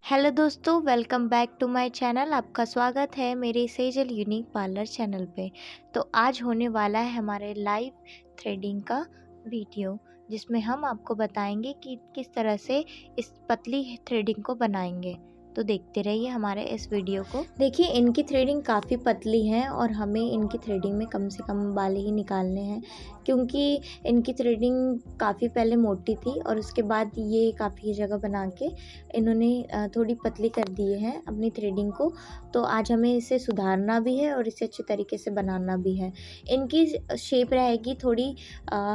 Hello दोस्तों, welcome back to my channel. आपका स्वागत है मेरे सेजल यूनिक पार्लर चैनल पे। तो आज होने वाला है हमारे लाइव थ्रेडिंग का वीडियो, जिसमें हम आपको बताएंगे कि किस तरह से इस पतली थ्रेडिंग को बनाएंगे। तो देखते रहिए हमारे इस वीडियो को। देखिए, इनकी थ्रेडिंग काफ़ी पतली है और हमें इनकी थ्रेडिंग में कम से कम बाल ही निकालने हैं, क्योंकि इनकी थ्रेडिंग काफ़ी पहले मोटी थी और उसके बाद ये काफ़ी जगह बना के इन्होंने थोड़ी पतली कर दिए हैं अपनी थ्रेडिंग को। तो आज हमें इसे सुधारना भी है और इसे अच्छे तरीके से बनाना भी है। इनकी शेप रहेगी थोड़ी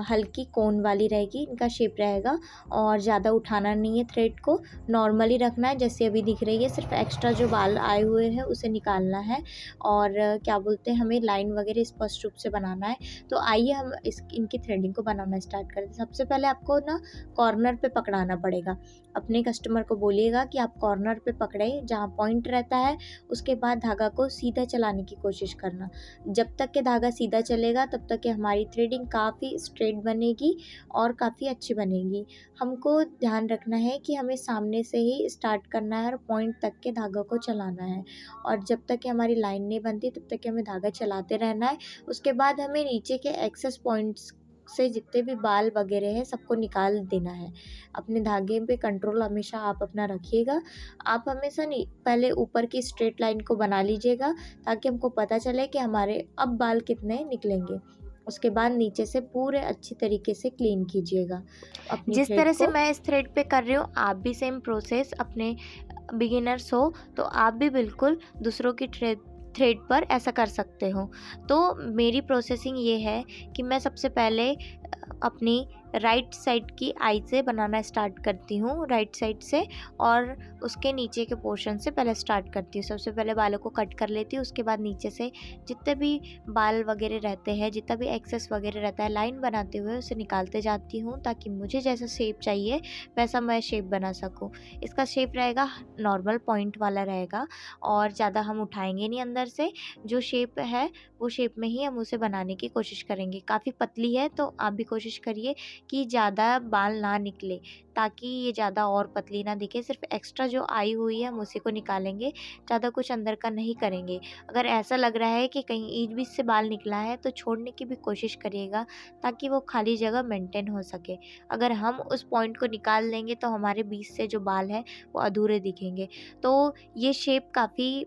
हल्की कोन वाली रहेगी, इनका शेप रहेगा और ज़्यादा उठाना नहीं है थ्रेड को, नॉर्मली रखना है जैसे अभी दिख रही है। सिर्फ एक्स्ट्रा जो बाल आए हुए हैं उसे निकालना है और क्या बोलते हैं, हमें लाइन वगैरह स्पष्ट रूप से बनाना है। तो आइए हम इनकी थ्रेडिंग को बनाना स्टार्ट करते हैं। सबसे पहले आपको ना कॉर्नर पे पकड़ाना पड़ेगा। अपने कस्टमर को बोलिएगा कि आप कॉर्नर पे पकड़े जहाँ पॉइंट रहता है, उसके बाद धागा को सीधा चलाने की कोशिश करना। जब तक के धागा सीधा चलेगा तब तक के हमारी थ्रेडिंग काफ़ी स्ट्रेट बनेगी और काफ़ी अच्छी बनेगी। हमको ध्यान रखना है कि हमें सामने से ही स्टार्ट करना है और पॉइंट तक के धागा को चलाना है, और जब तक कि हमारी लाइन नहीं बनती तब तक कि हमें धागा चलाते रहना है। उसके बाद हमें नीचे के एक्सेस पॉइंट्स से जितने भी बाल वगैरह है सबको निकाल देना है। अपने धागे पे कंट्रोल हमेशा आप अपना रखिएगा। आप हमेशा नहीं, पहले ऊपर की स्ट्रेट लाइन को बना लीजिएगा ताकि हमको पता चले कि हमारे अब बाल कितने निकलेंगे। उसके बाद नीचे से पूरे अच्छी तरीके से क्लीन कीजिएगा अपनी जिस थ्रेड तरह से को। मैं इस थ्रेड पे कर रही हूँ, आप भी सेम प्रोसेस, अपने बिगिनर्स हो तो आप भी बिल्कुल दूसरों की थ्रेड पर ऐसा कर सकते हो। तो मेरी प्रोसेसिंग ये है कि मैं सबसे पहले अपनी राइट साइड की आई से बनाना स्टार्ट करती हूँ, राइट साइड से, और उसके नीचे के पोर्शन से पहले स्टार्ट करती हूँ। सबसे पहले बालों को कट कर लेती हूँ, उसके बाद नीचे से जितने भी बाल वगैरह रहते हैं, जितना भी एक्सेस वगैरह रहता है, लाइन बनाते हुए उसे निकालते जाती हूँ ताकि मुझे जैसा शेप चाहिए वैसा मैं शेप बना सकूँ। इसका शेप रहेगा नॉर्मल पॉइंट वाला रहेगा और ज़्यादा हम उठाएंगे नहीं अंदर से। जो शेप है वो शेप में ही हम उसे बनाने की कोशिश करेंगे। काफ़ी पतली है तो आप भी कोशिश करिए कि ज़्यादा बाल ना निकले, ताकि ये ज़्यादा और पतली ना दिखे। सिर्फ एक्स्ट्रा जो आई हुई है हम उसी को निकालेंगे, ज़्यादा कुछ अंदर का नहीं करेंगे। अगर ऐसा लग रहा है कि कहीं ईच बीच से बाल निकला है तो छोड़ने की भी कोशिश करिएगा ताकि वो खाली जगह मेंटेन हो सके। अगर हम उस पॉइंट को निकाल देंगे तो हमारे बीच से जो बाल हैं वो अधूरे दिखेंगे। तो ये शेप काफ़ी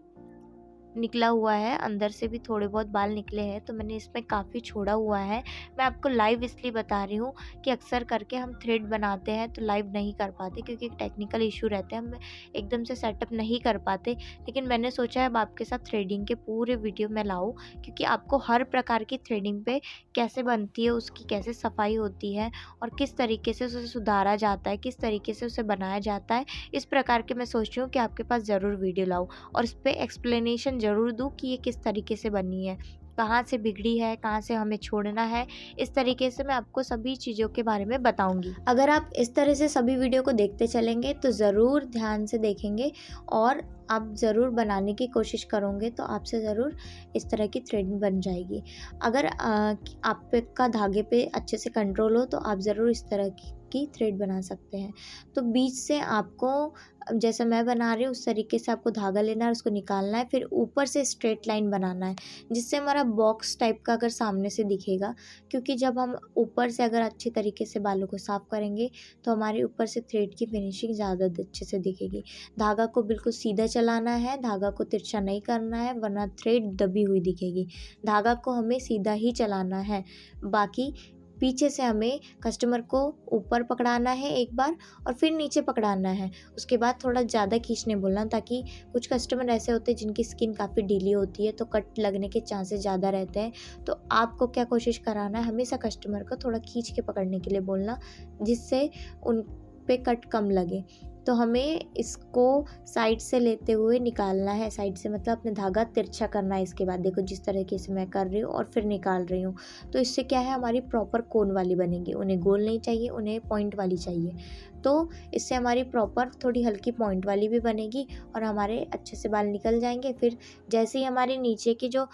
निकला हुआ है, अंदर से भी थोड़े बहुत बाल निकले हैं, तो मैंने इसमें काफ़ी छोड़ा हुआ है। मैं आपको लाइव इसलिए बता रही हूँ कि अक्सर करके हम थ्रेड बनाते हैं तो लाइव नहीं कर पाते, क्योंकि एक टेक्निकल इशू रहते हैं, हम एकदम से सेटअप नहीं कर पाते। लेकिन मैंने सोचा है अब आपके साथ थ्रेडिंग के पूरे वीडियो में लाऊँ, क्योंकि आपको हर प्रकार की थ्रेडिंग पे कैसे बनती है, उसकी कैसे सफाई होती है और किस तरीके से उसे सुधारा जाता है, किस तरीके से उसे बनाया जाता है, इस प्रकार के मैं सोच रही हूँ कि आपके पास ज़रूर वीडियो लाऊँ और इस पे एक्सप्लेनेशन ज़रूर दूँ कि ये किस तरीके से बनी है, कहाँ से बिगड़ी है, कहाँ से हमें छोड़ना है। इस तरीके से मैं आपको सभी चीज़ों के बारे में बताऊँगी। अगर आप इस तरह से सभी वीडियो को देखते चलेंगे तो ज़रूर ध्यान से देखेंगे और आप ज़रूर बनाने की कोशिश करोगे तो आपसे ज़रूर इस तरह की थ्रेडिंग बन जाएगी। अगर आपका धागे पे अच्छे से कंट्रोल हो तो आप ज़रूर इस तरह की थ्रेड बना सकते हैं। तो बीच से आपको, जैसा मैं बना रही हूँ उस तरीके से आपको धागा लेना है, उसको निकालना है, फिर ऊपर से स्ट्रेट लाइन बनाना है जिससे हमारा बॉक्स टाइप का अगर सामने से दिखेगा। क्योंकि जब हम ऊपर से अगर अच्छी तरीके से बालों को साफ़ करेंगे तो हमारे ऊपर से थ्रेड की फिनिशिंग ज़्यादा अच्छे से दिखेगी। धागा को बिल्कुल सीधा चलाना है, धागा को तिरछा नहीं करना है वरना थ्रेड दबी हुई दिखेगी। धागा को हमें सीधा ही चलाना है। बाकी पीछे से हमें कस्टमर को ऊपर पकड़ाना है एक बार और फिर नीचे पकड़ाना है। उसके बाद थोड़ा ज़्यादा खींचने बोलना, ताकि कुछ कस्टमर ऐसे होते हैं जिनकी स्किन काफ़ी ढीली होती है तो कट लगने के चांसेस ज़्यादा रहते हैं। तो आपको क्या कोशिश कराना है, हमेशा कस्टमर को थोड़ा खींच के पकड़ने के लिए बोलना, जिससे उन पे कट कम लगे। तो हमें इसको साइड से लेते हुए निकालना है। साइड से मतलब अपने धागा तिरछा करना है। इसके बाद देखो जिस तरीके से मैं कर रही हूँ और फिर निकाल रही हूँ, तो इससे क्या है, हमारी प्रॉपर कोन वाली बनेगी। उन्हें गोल नहीं चाहिए, उन्हें पॉइंट वाली चाहिए। तो इससे हमारी प्रॉपर थोड़ी हल्की पॉइंट वाली भी बनेगी और हमारे अच्छे से बाल निकल जाएंगे। फिर जैसे ही हमारे नीचे की जो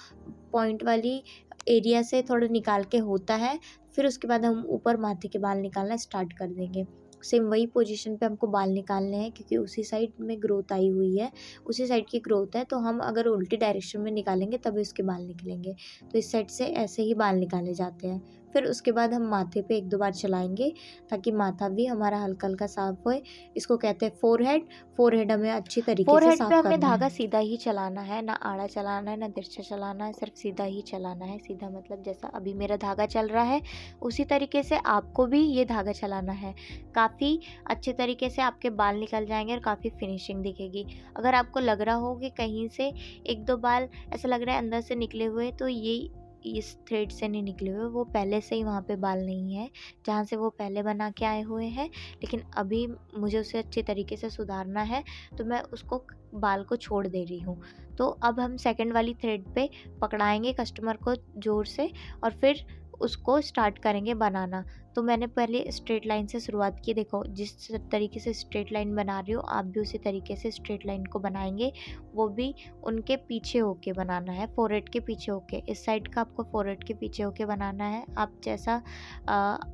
पॉइंट वाली एरिया से थोड़ा निकाल के होता है, फिर उसके बाद हम ऊपर माथे के बाल निकालना स्टार्ट कर देंगे। सेम वही पोजीशन पे हमको बाल निकालने हैं, क्योंकि उसी साइड में ग्रोथ आई हुई है, उसी साइड की ग्रोथ है, तो हम अगर उल्टी डायरेक्शन में निकालेंगे तभी उसके बाल निकलेंगे। तो इस साइड से ऐसे ही बाल निकाले जाते हैं। फिर उसके बाद हम माथे पे 1-2 बार चलाएंगे ताकि माथा भी हमारा हल्का हल्का साफ होए। इसको कहते हैं फोरहेड। फोरहेड हमें अच्छी तरीके से फोरहेड साफ पे हमें करना धागा है। सीधा ही चलाना है, ना आड़ा चलाना है ना तिरछा चलाना है, सिर्फ सीधा ही चलाना है। सीधा मतलब जैसा अभी मेरा धागा चल रहा है उसी तरीके से आपको भी ये धागा चलाना है। काफ़ी अच्छे तरीके से आपके बाल निकल जाएंगे और काफ़ी फिनिशिंग दिखेगी। अगर आपको लग रहा हो कि कहीं से 1-2 बाल ऐसा लग रहा है अंदर से निकले हुए, तो ये इस थ्रेड से नहीं निकले हुए, वो पहले से ही वहाँ पे बाल नहीं है जहाँ से वो पहले बना के आए हुए हैं, लेकिन अभी मुझे उसे अच्छे तरीके से सुधारना है, तो मैं उसको बाल को छोड़ दे रही हूँ। तो अब हम सेकंड वाली थ्रेड पे पकड़ाएंगे कस्टमर को ज़ोर से और फिर उसको स्टार्ट करेंगे बनाना। तो मैंने पहले स्ट्रेट लाइन से शुरुआत की। देखो जिस तरीके से स्ट्रेट लाइन बना रही हो आप भी उसी तरीके से स्ट्रेट लाइन को बनाएंगे, वो भी उनके पीछे होके बनाना है, फोरहेड के पीछे होके। इस साइड का आपको फोरहेड के पीछे होके बनाना है। आप जैसा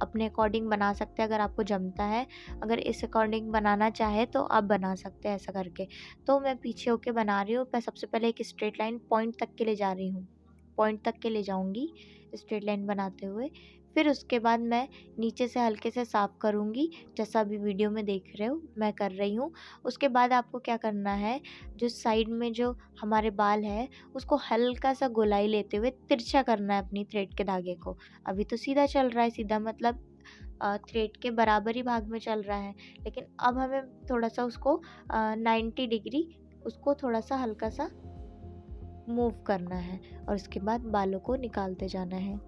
अपने अकॉर्डिंग बना सकते हैं, अगर आपको जमता है। अगर इस अकॉर्डिंग बनाना चाहे तो आप बना सकते हैं ऐसा करके। तो मैं पीछे होके बना रही हूँ। मैं सबसे पहले एक स्ट्रेट लाइन पॉइंट तक के ले जा रही हूँ, पॉइंट तक के ले जाऊँगी स्ट्रेट लाइन बनाते हुए। फिर उसके बाद मैं नीचे से हल्के से साफ़ करूँगी, जैसा अभी वीडियो में देख रहे हो मैं कर रही हूँ। उसके बाद आपको क्या करना है, जो साइड में जो हमारे बाल है उसको हल्का सा गोलाई लेते हुए तिरछा करना है अपनी थ्रेड के धागे को। अभी तो सीधा चल रहा है, सीधा मतलब थ्रेड के बराबर ही भाग में चल रहा है, लेकिन अब हमें थोड़ा सा उसको 90 डिग्री उसको थोड़ा सा हल्का सा मूव करना है और उसके बाद बालों को निकालते जाना है।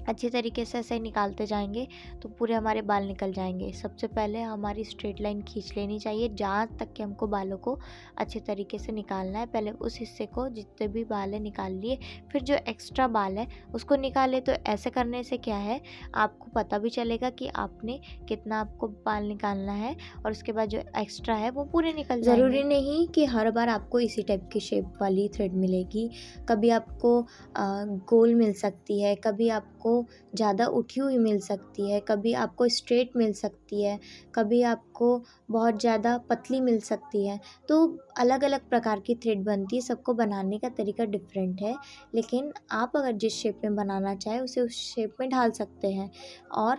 अच्छे तरीके से ऐसे निकालते जाएंगे तो पूरे हमारे बाल निकल जाएंगे। सबसे पहले हमारी स्ट्रेट लाइन खींच लेनी चाहिए जहाँ तक कि हमको बालों को अच्छे तरीके से निकालना है। पहले उस हिस्से को जितने भी बाल है निकाल लिए, फिर जो एक्स्ट्रा बाल है उसको निकाले। तो ऐसे करने से क्या है, आपको पता भी चलेगा कि आपने कितना आपको बाल निकालना है और उसके बाद जो एक्स्ट्रा है वो पूरे निकल जाएंगे। ज़रूरी नहीं कि हर बार आपको इसी टाइप की शेप वाली थ्रेड मिलेगी। कभी आपको गोल मिल सकती है, कभी आपको ज़्यादा उठी हुई मिल सकती है, कभी आपको स्ट्रेट मिल सकती है, कभी आपको बहुत ज़्यादा पतली मिल सकती है। तो अलग अलग प्रकार की थ्रेड बनती है, सबको बनाने का तरीका डिफरेंट है। लेकिन आप अगर जिस शेप में बनाना चाहें उसे उस शेप में ढाल सकते हैं और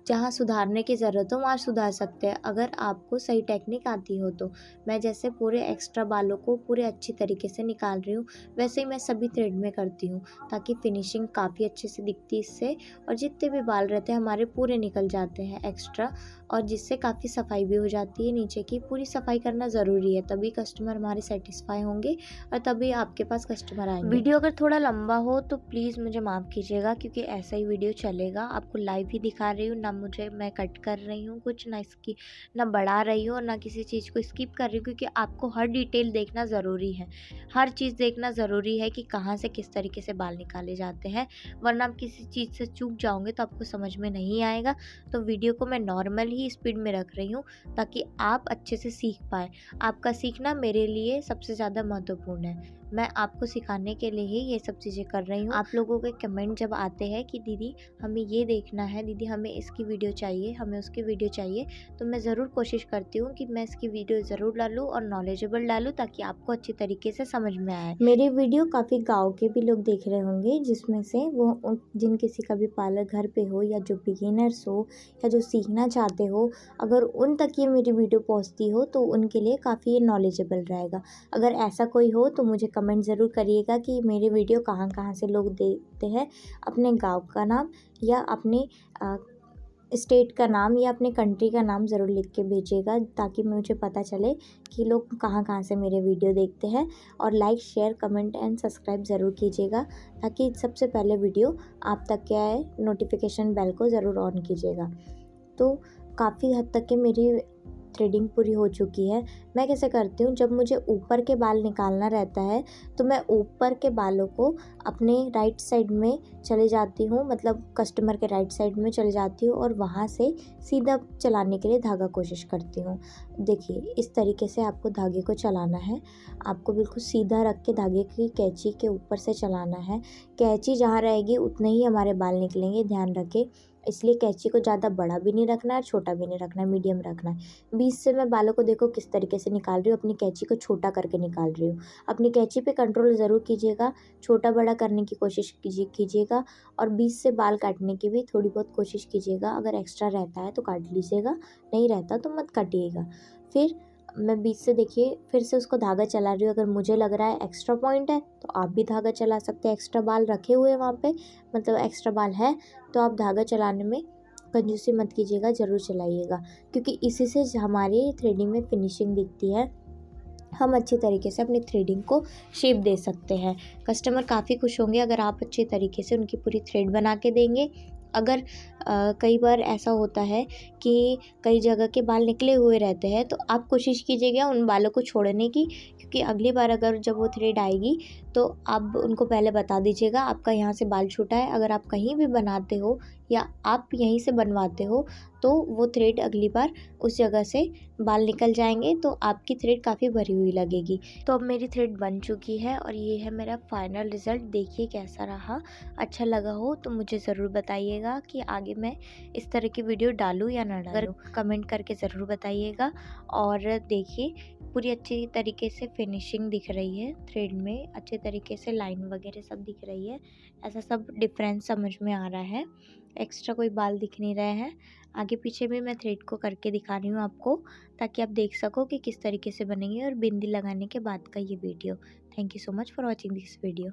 जहाँ सुधारने की ज़रूरत हो वहाँ सुधार सकते हैं, अगर आपको सही टेक्निक आती हो तो। मैं जैसे पूरे एक्स्ट्रा बालों को पूरे अच्छी तरीके से निकाल रही हूँ, वैसे ही मैं सभी थ्रेड में करती हूँ ताकि फिनिशिंग काफ़ी अच्छे से दिखती है इससे, और जितने भी बाल रहते हैं हमारे पूरे निकल जाते हैं एक्स्ट्रा, और जिससे काफ़ी सफाई भी हो जाती है। नीचे की पूरी सफाई करना ज़रूरी है, तभी कस्टमर हमारे सेटिस्फाई होंगे और तभी आपके पास कस्टमर आएंगे। वीडियो अगर थोड़ा लंबा हो तो प्लीज़ मुझे माफ़ कीजिएगा, क्योंकि ऐसा ही वीडियो चलेगा। आपको लाइव ही दिखा रही हूँ, ना मुझे मैं कट कर रही हूँ कुछ, ना इसकी ना बढ़ा रही हूँ और ना किसी चीज़ को स्किप कर रही हूँ, क्योंकि आपको हर डिटेल देखना ज़रूरी है। हर चीज़ देखना ज़रूरी है कि कहाँ से किस तरीके से बाल निकाले जाते हैं, वरना आप किसी चीज़ से चूक जाओगे तो आपको समझ में नहीं आएगा। तो वीडियो को मैं नॉर्मल ही स्पीड में रख रही हूँ ताकि आप अच्छे से सीख पाएँ। आपका सीखना मेरे लिए सबसे ज़्यादा महत्वपूर्ण है। मैं आपको सिखाने के लिए ही ये सब चीज़ें कर रही हूँ। आप लोगों के कमेंट जब आते हैं कि दीदी हमें ये देखना है, दीदी हमें इसकी वीडियो चाहिए, हमें उसकी वीडियो चाहिए, तो मैं ज़रूर कोशिश करती हूँ कि मैं इसकी वीडियो ज़रूर डालूँ और नॉलेजेबल डालूँ ताकि आपको अच्छी तरीके से समझ में आए। मेरी वीडियो काफ़ी गाँव के भी लोग देख रहे होंगे, जिसमें से वो जिन किसी का भी पार्लर घर पे हो या जो बिगिनर्स हो या जो सीखना चाहते हो, अगर उन तक ये मेरी वीडियो पहुंचती हो तो उनके लिए काफ़ी ये नॉलेजेबल रहेगा। अगर ऐसा कोई हो तो मुझे कमेंट ज़रूर करिएगा कि मेरे वीडियो कहाँ कहाँ से लोग देखते हैं, अपने गाँव का नाम या अपने स्टेट का नाम या अपने कंट्री का नाम ज़रूर लिख के भेजिएगा, ताकि मुझे पता चले कि लोग कहाँ कहाँ से मेरे वीडियो देखते हैं। और like, share, comment and subscribe ज़रूर कीजिएगा ताकि सबसे पहले वीडियो आप तक क्या है, नोटिफिकेशन बेल को ज़रूर ऑन कीजिएगा। तो काफ़ी हद तक के मेरी थ्रेडिंग पूरी हो चुकी है। मैं कैसे करती हूँ, जब मुझे ऊपर के बाल निकालना रहता है तो मैं ऊपर के बालों को अपने राइट साइड में चले जाती हूँ, मतलब कस्टमर के राइट साइड में चले जाती हूँ और वहाँ से सीधा चलाने के लिए धागा कोशिश करती हूँ। देखिए इस तरीके से आपको धागे को चलाना है। आपको बिल्कुल सीधा रख के धागे की कैंची के ऊपर से चलाना है। कैंची जहाँ रहेगी उतने ही हमारे बाल निकलेंगे, ध्यान रखें। इसलिए कैंची को ज़्यादा बड़ा भी नहीं रखना है, छोटा भी नहीं रखना है, मीडियम रखना है। बीच से मैं बालों को देखो किस तरीके से निकाल रही हूँ, अपनी कैंची को छोटा करके निकाल रही हूँ। अपनी कैंची पे कंट्रोल ज़रूर कीजिएगा, छोटा बड़ा करने की कोशिश कीजिएगा और बीच से बाल काटने की भी थोड़ी बहुत कोशिश कीजिएगा। अगर एक्स्ट्रा रहता है तो काट लीजिएगा, नहीं रहता तो मत काटिएगा। फिर मैं बीच से देखिए फिर से उसको धागा चला रही हूँ। अगर मुझे लग रहा है एक्स्ट्रा पॉइंट है तो आप भी धागा चला सकते हैं। एक्स्ट्रा बाल रखे हुए हैं वहाँ पे, मतलब एक्स्ट्रा बाल है तो आप धागा चलाने में कंजूसी मत कीजिएगा, ज़रूर चलाइएगा, क्योंकि इसी से हमारी थ्रेडिंग में फिनिशिंग दिखती है। हम अच्छे तरीके से अपनी थ्रेडिंग को शेप दे सकते हैं। कस्टमर काफ़ी खुश होंगे अगर आप अच्छे तरीके से उनकी पूरी थ्रेड बना के देंगे। अगर कई बार ऐसा होता है कि कई जगह के बाल निकले हुए रहते हैं तो आप कोशिश कीजिएगा उन बालों को छोड़ने की, क्योंकि अगली बार अगर जब वो थ्रेड आएगी तो आप उनको पहले बता दीजिएगा आपका यहाँ से बाल छूटा है। अगर आप कहीं भी बनाते हो या आप यहीं से बनवाते हो तो वो थ्रेड अगली बार उस जगह से बाल निकल जाएंगे तो आपकी थ्रेड काफ़ी भरी हुई लगेगी। तो अब मेरी थ्रेड बन चुकी है और ये है मेरा फाइनल रिज़ल्ट। देखिए कैसा रहा। अच्छा लगा हो तो मुझे ज़रूर बताइएगा कि आगे मैं इस तरह की वीडियो डालूँ या ना डालूँ, कमेंट करके ज़रूर बताइएगा। और देखिए पूरी अच्छी तरीके से फिनिशिंग दिख रही है थ्रेड में, अच्छे तरीके से लाइन वगैरह सब दिख रही है। ऐसा सब डिफरेंस समझ में आ रहा है, एक्स्ट्रा कोई बाल दिख नहीं रहे हैं। आगे पीछे भी मैं थ्रेड को करके दिखा रही हूँ आपको, ताकि आप देख सको कि किस तरीके से बनेंगे और बिंदी लगाने के बाद का ये video. Thank you so much for watching this video.